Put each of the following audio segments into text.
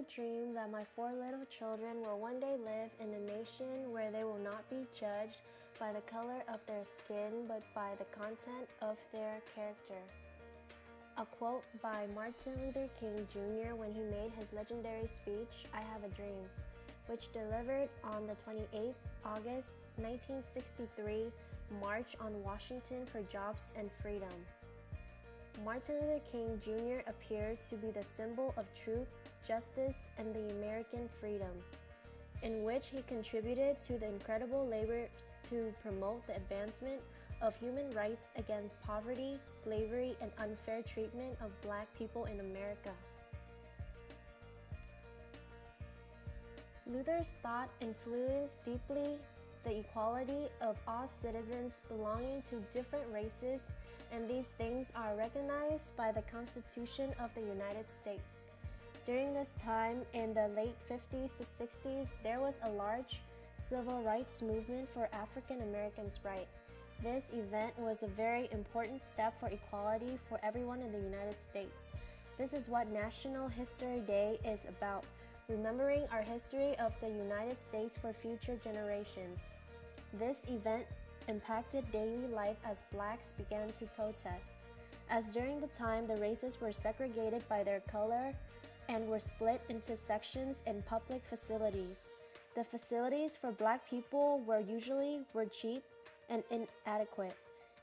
dream that my 4 little children will one day live in a nation where they will not be judged by the color of their skin, but by the content of their character. A quote by Martin Luther King Jr. when he made his legendary speech, "I Have a Dream," which delivered on the 28th August 1963 March on Washington for Jobs and Freedom. Martin Luther King Jr. appeared to be the symbol of truth, justice, and the American freedom, in which he contributed to the incredible labors to promote the advancement of human rights against poverty, slavery, and unfair treatment of Black people in America. Luther's thought influenced deeply the equality of all citizens belonging to different races, and these things are recognized by the Constitution of the United States. During this time, in the late 50s to 60s, there was a large civil rights movement for African Americans' rights. This event was a very important step for equality for everyone in the United States. This is what National History Day is about, remembering our history of the United States for future generations. This event impacted daily life as Blacks began to protest, as during the time the races were segregated by their color and were split into sections in public facilities. The facilities for Black people were cheap and inadequate.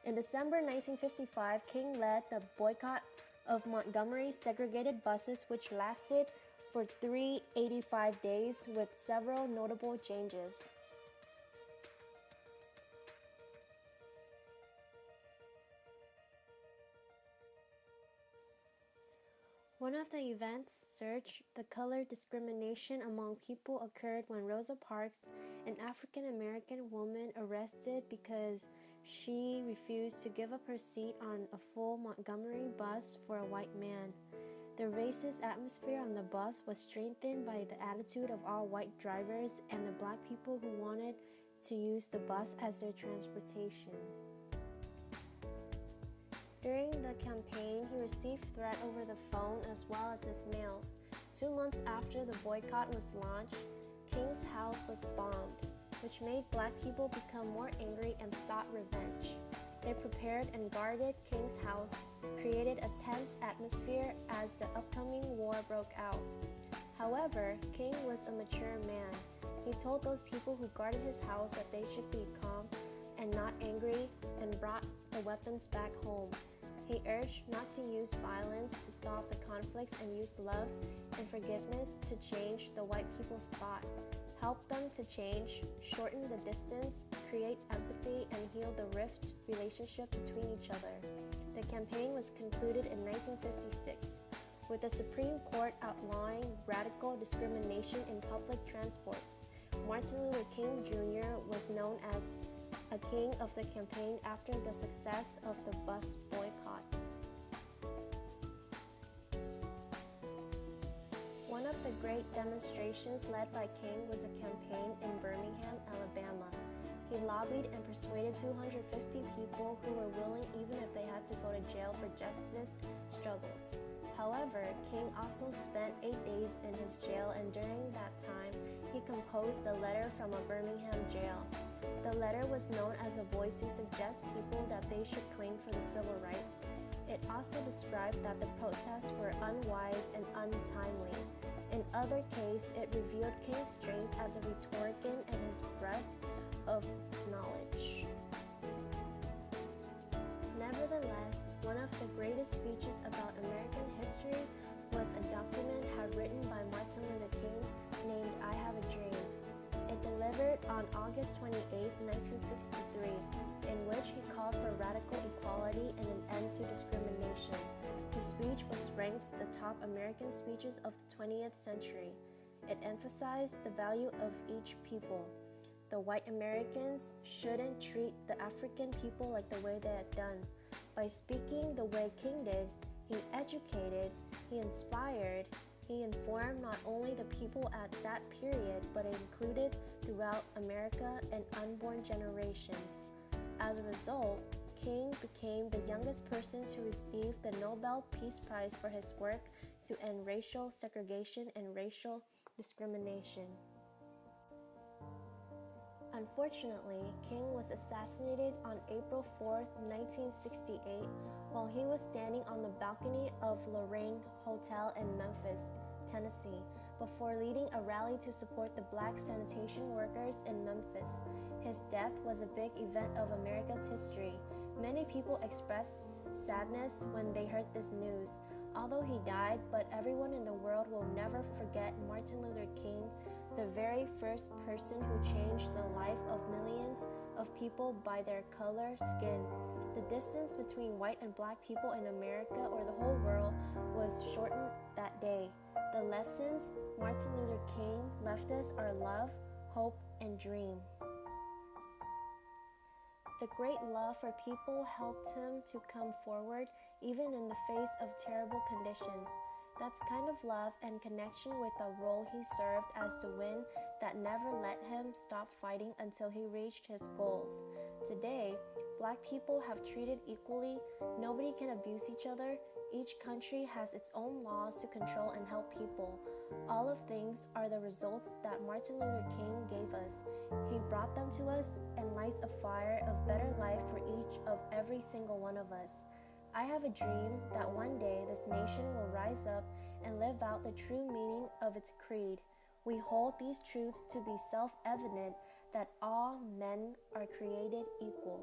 In December 1955, King led the boycott of Montgomery's segregated buses, which lasted for 385 days with several notable changes. One of the events surged the color discrimination among people occurred when Rosa Parks, an African American woman arrested because she refused to give up her seat on a full Montgomery bus for a white man. The racist atmosphere on the bus was strengthened by the attitude of all white drivers and the Black people who wanted to use the bus as their transportation. During the campaign, he received threats over the phone as well as his mails. 2 months after the boycott was launched, King's house was bombed, which made Black people become more angry and sought revenge. They prepared and guarded King's house, created a tense atmosphere as the upcoming war broke out. However, King was a mature man. He told those people who guarded his house that they should be calm and not angry, and brought the weapons back home. He urged not to use violence to solve the conflicts and use love and forgiveness to change the white people's thought, help them to change, shorten the distance, create empathy, and heal the rift relationship between each other. The campaign was concluded in 1956, with the Supreme Court outlawing radical discrimination in public transports. Martin Luther King Jr. was known as a king of the campaign after the success of the bus boycott. One of the great demonstrations led by King was a campaign in Birmingham, Alabama. He lobbied and persuaded 250 people who were willing even if they had to go to jail for justice struggles. However, King also spent 8 days in his jail, and during that time, he composed a letter from a Birmingham jail. The letter was known as a voice to suggest people that they should claim for the civil rights. It also described that the protests were unwise and untimely. In other cases, it revealed King's strength as a rhetorician and his breadth of knowledge. Nevertheless, one of the greatest speeches about American history was a document written by Martin Luther King named "I Have a Dream." It delivered on August 28, 1963, in which he called for radical equality and an end to discrimination. His speech was ranked the top American speeches of the 20th century. It emphasized the value of each people. The white Americans shouldn't treat the African people like the way they had done. By speaking the way King did, he educated, he inspired, he informed not only the people at that period, but it included throughout America and unborn generations. As a result, King became the youngest person to receive the Nobel Peace Prize for his work to end racial segregation and racial discrimination. Unfortunately, King was assassinated on April 4, 1968, while he was standing on the balcony of Lorraine Hotel in Memphis, Tennessee, before leading a rally to support the black sanitation workers in Memphis. His death was a big event of America's history. Many people expressed sadness when they heard this news. Although he died, but everyone in the world will never forget Martin Luther King, the very first person who changed the life of millions of people by their color, skin. The distance between white and black people in America or the whole world was shortened that day. The lessons Martin Luther King left us are love, hope, and dream. The great love for people helped him to come forward even in the face of terrible conditions. That's kind of love and connection with the role he served as the wind that never let him stop fighting until he reached his goals. Today, black people have treated equally. Nobody can abuse each other. Each country has its own laws to control and help people. All of things are the results that Martin Luther King gave us. He brought them to us and lights a fire of better life for each of every single one of us. I have a dream that one day this nation will rise up and live out the true meaning of its creed. We hold these truths to be self-evident that all men are created equal.